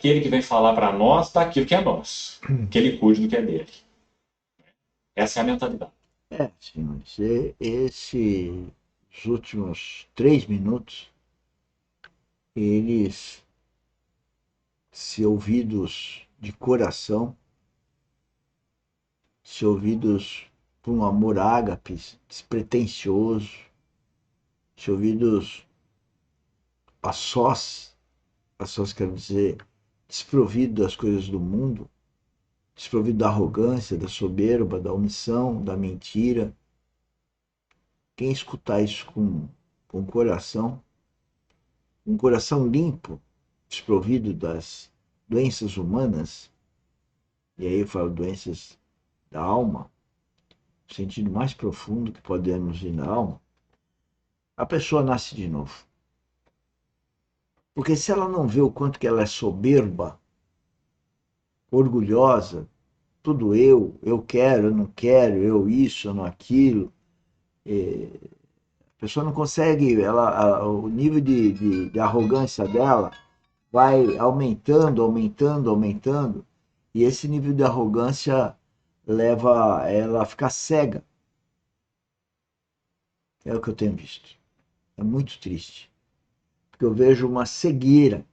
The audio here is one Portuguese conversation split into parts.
aquele que vem falar para nós daquilo que é nosso, que ele cuide do que é dele. Essa é a mentalidade. Senhores, esses últimos 3 minutos, eles, se ouvidos de coração, se ouvidos por um amor ágape, despretensioso, se ouvidos a sós quero dizer, desprovido das coisas do mundo, desprovido da arrogância, da soberba, da omissão, da mentira. Quem escutar isso com um coração limpo, desprovido das doenças humanas, e aí eu falo doenças da alma, no sentido mais profundo que podemos ir na alma, a pessoa nasce de novo. Porque se ela não vê o quanto que ela é soberba, orgulhosa, tudo eu quero, eu não quero, eu isso, eu não aquilo, a pessoa não consegue, o nível de arrogância dela vai aumentando, aumentando, aumentando, e esse nível de arrogância leva ela a ficar cega. É o que eu tenho visto. É muito triste. Porque eu vejo uma cegueira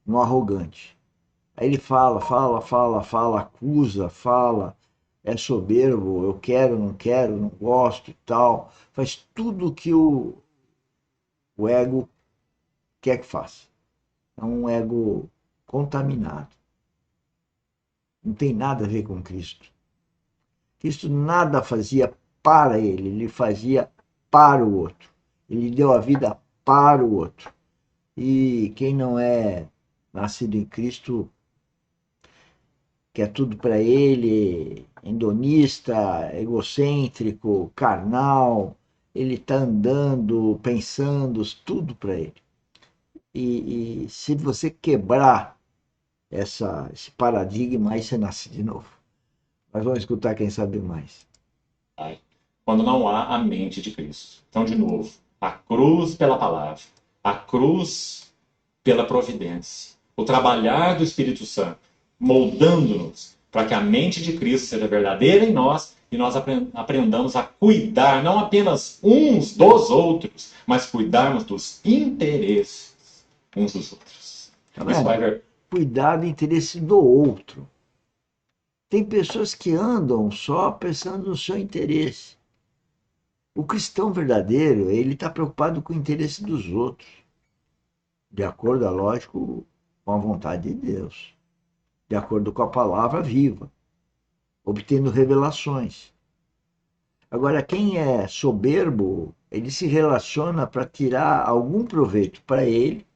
no arrogante. Aí ele fala, fala, fala, fala, acusa, fala, é soberbo, eu quero, não quero, não gosto e tal. Faz tudo o que o ego quer que faça. É um ego contaminado. Não tem nada a ver com Cristo. Cristo nada fazia para ele, ele fazia para o outro. Ele deu a vida para o outro. E quem não é nascido em Cristo quer tudo para ele, hedonista, egocêntrico, carnal, ele está andando, pensando, tudo para ele. E se você quebrar esse paradigma, aí você nasce de novo. Mas vamos escutar quem sabe mais. Tá? Quando não há a mente de Cristo. Então, de novo, a cruz pela palavra, a cruz pela providência, o trabalhar do Espírito Santo, moldando-nos para que a mente de Cristo seja verdadeira em nós e nós aprendamos a cuidar não apenas uns dos outros, mas cuidarmos dos interesses uns dos outros. Tá Isso vai vendo? ver. Cuidar do interesse do outro. Tem pessoas que andam só pensando no seu interesse. O cristão verdadeiro, ele está preocupado com o interesse dos outros, de acordo, é lógico, com a vontade de Deus, de acordo com a palavra viva, obtendo revelações. Agora, quem é soberbo, ele se relaciona para tirar algum proveito para ele,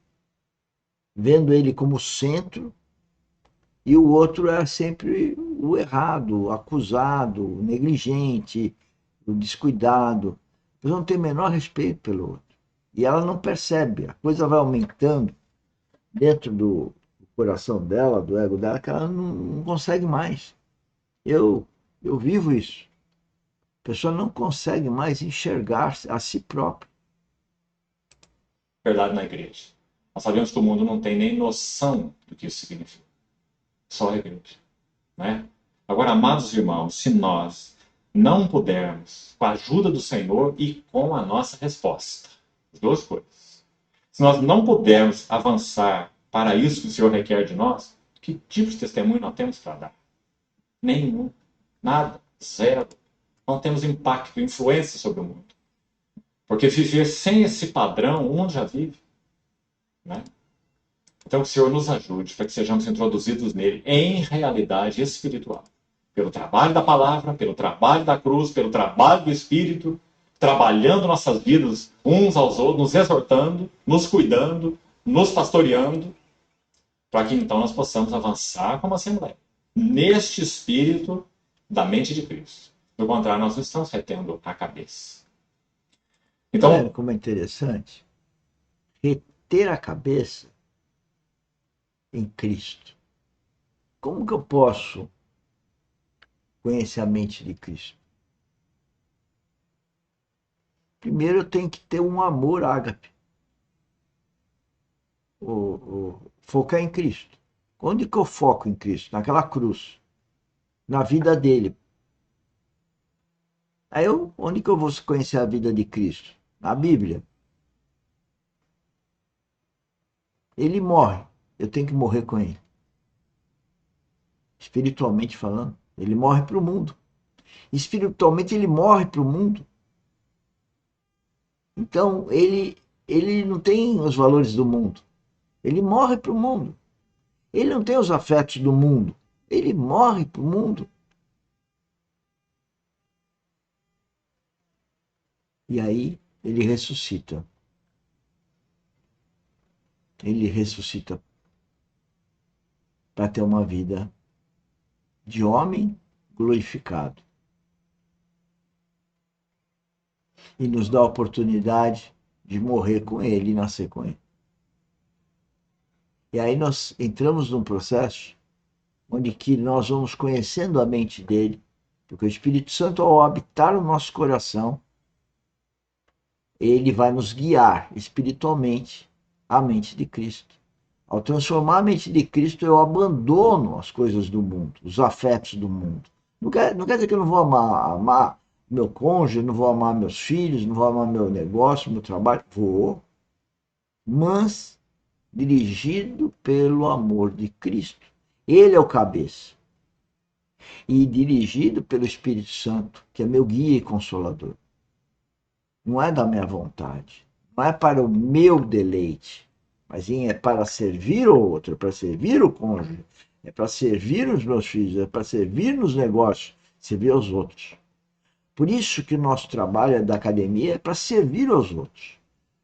vendo ele como centro, e o outro é sempre o errado, o acusado, o negligente, o descuidado. Eles não têm o menor respeito pelo outro. E ela não percebe, a coisa vai aumentando dentro do coração dela, do ego dela, que ela não consegue mais. Eu, eu vivo isso. A pessoa não consegue mais enxergar a si própria. Verdade na igreja. Nós sabemos que o mundo não tem nem noção do que isso significa. Só a igreja. Né? Agora, amados irmãos, se nós não pudermos, com a ajuda do Senhor e com a nossa resposta, as duas coisas, se nós não pudermos avançar para isso que o Senhor requer de nós, que tipo de testemunho nós temos para dar? Nenhum. Nada. Zero. Não temos impacto, influência sobre o mundo. Porque viver sem esse padrão, o mundo já vive. Né? Então, que o Senhor nos ajude para que sejamos introduzidos nele em realidade espiritual. Pelo trabalho da palavra, pelo trabalho da cruz, pelo trabalho do Espírito, trabalhando nossas vidas uns aos outros, nos exortando, nos cuidando, nos pastoreando, para que então nós possamos avançar como Assembleia, neste espírito da mente de Cristo. Do contrário, nós não estamos retendo a cabeça. Está vendo Então, como é interessante? Reter a cabeça em Cristo. Como que eu posso conhecer a mente de Cristo? Primeiro eu tenho que ter um amor ágape. focar em Cristo. Onde que eu foco em Cristo? Naquela cruz, na vida dele. Onde que eu vou conhecer a vida de Cristo? Na Bíblia. Ele morre, eu tenho que morrer com ele. Espiritualmente falando, ele morre para o mundo. Espiritualmente ele morre para o mundo. Então ele não tem os valores do mundo. Ele morre para o mundo. Ele não tem os afetos do mundo. Ele morre para o mundo. E aí ele ressuscita. Ele ressuscita para ter uma vida de homem glorificado. E nos dá a oportunidade de morrer com ele e nascer com ele. E aí nós entramos num processo onde que nós vamos conhecendo a mente dele, porque o Espírito Santo, ao habitar o nosso coração, ele vai nos guiar espiritualmente à mente de Cristo. Ao transformar a mente de Cristo, eu abandono as coisas do mundo, os afetos do mundo. Não quer dizer que eu não vou amar meu cônjuge, não vou amar meus filhos, não vou amar meu negócio, meu trabalho. Vou, mas dirigido pelo amor de Cristo. Ele é o cabeça. E dirigido pelo Espírito Santo, que é meu guia e consolador. Não é da minha vontade, não é para o meu deleite, mas é para servir o outro, é para servir o cônjuge, é para servir os meus filhos, é para servir nos negócios, servir aos outros. Por isso que o nosso trabalho da academia é para servir aos outros.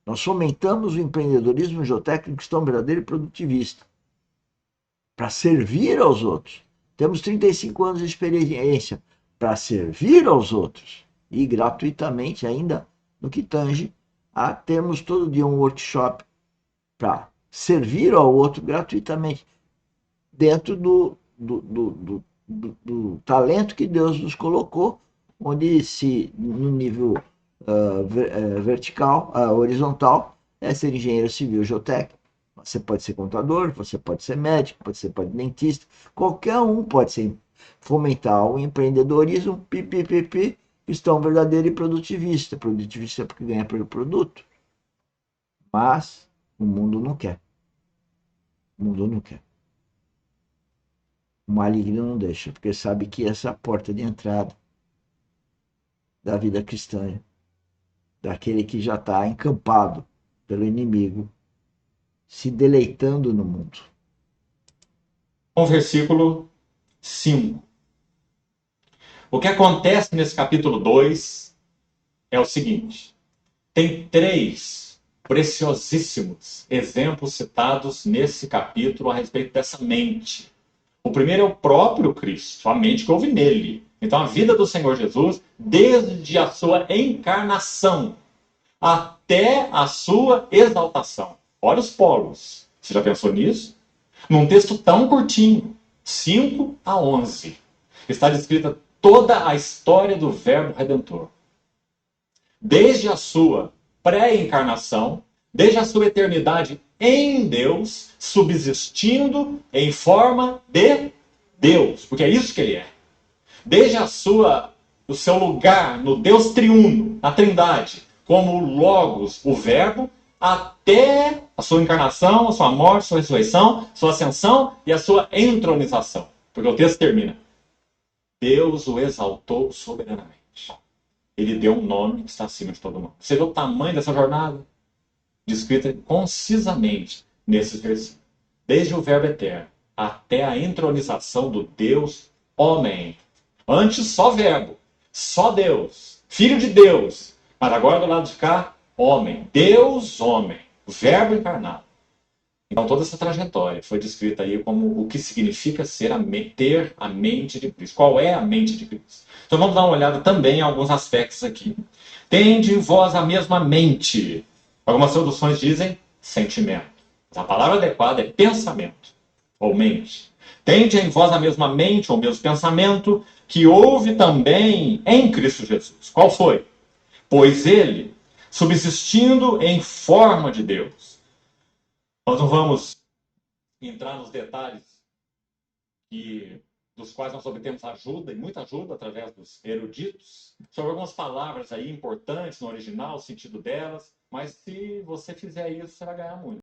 Nós fomentamos o empreendedorismo geotécnico cristão verdadeiro e produtivista, para servir aos outros. Temos 35 anos de experiência para servir aos outros e gratuitamente ainda no que tange a termos todo dia um workshop para servir ao outro gratuitamente dentro do talento que Deus nos colocou, onde se no nível vertical, horizontal, é ser engenheiro civil geotécnico. Você pode ser contador, você pode ser médico, você pode ser dentista, qualquer um pode ser, fomentar o empreendedorismo, cristão verdadeiro e produtivista. Produtivista é porque ganha pelo produto. Mas o mundo não quer. O mundo não quer. O maligno não deixa, porque sabe que essa é a porta de entrada da vida cristã, daquele que já está encampado pelo inimigo, se deleitando no mundo. O versículo 5. O que acontece nesse capítulo 2 é o seguinte: tem 3 preciosíssimos exemplos citados nesse capítulo a respeito dessa mente. O primeiro é o próprio Cristo, a mente que houve nele. Então, a vida do Senhor Jesus, desde a sua encarnação até a sua exaltação. Olha os polos. Você já pensou nisso? Num texto tão curtinho, 5 a 11, está descrita toda a história do Verbo Redentor. Desde a sua pré-encarnação, desde a sua eternidade em Deus, subsistindo em forma de Deus, porque é isso que ele é. Desde o seu lugar no Deus triuno, na Trindade, como o Logos, o Verbo, até a sua encarnação, a sua morte, a sua ressurreição, sua ascensão e a sua entronização. Porque o texto termina: Deus o exaltou soberanamente. Ele deu um nome que está acima de todo nome. Você vê o tamanho dessa jornada? Descrita concisamente nesses versículos. Desde o Verbo eterno até a entronização do Deus homem. Antes só Verbo, só Deus, Filho de Deus. Mas agora do lado de cá, homem. Deus homem. Verbo encarnado. Então toda essa trajetória foi descrita aí como o que significa ter a mente de Cristo. Qual é a mente de Cristo? Então vamos dar uma olhada também em alguns aspectos aqui. Tende em vós a mesma mente. Algumas traduções dizem sentimento. Mas a palavra adequada é pensamento ou mente. Tende em vós a mesma mente ou mesmo pensamento que houve também em Cristo Jesus. Qual foi? Pois ele, subsistindo em forma de Deus, Nós não vamos entrar nos detalhes dos quais nós obtemos ajuda, e muita ajuda, através dos eruditos, sobre algumas palavras aí importantes no original, o sentido delas, mas se você fizer isso, você vai ganhar muito.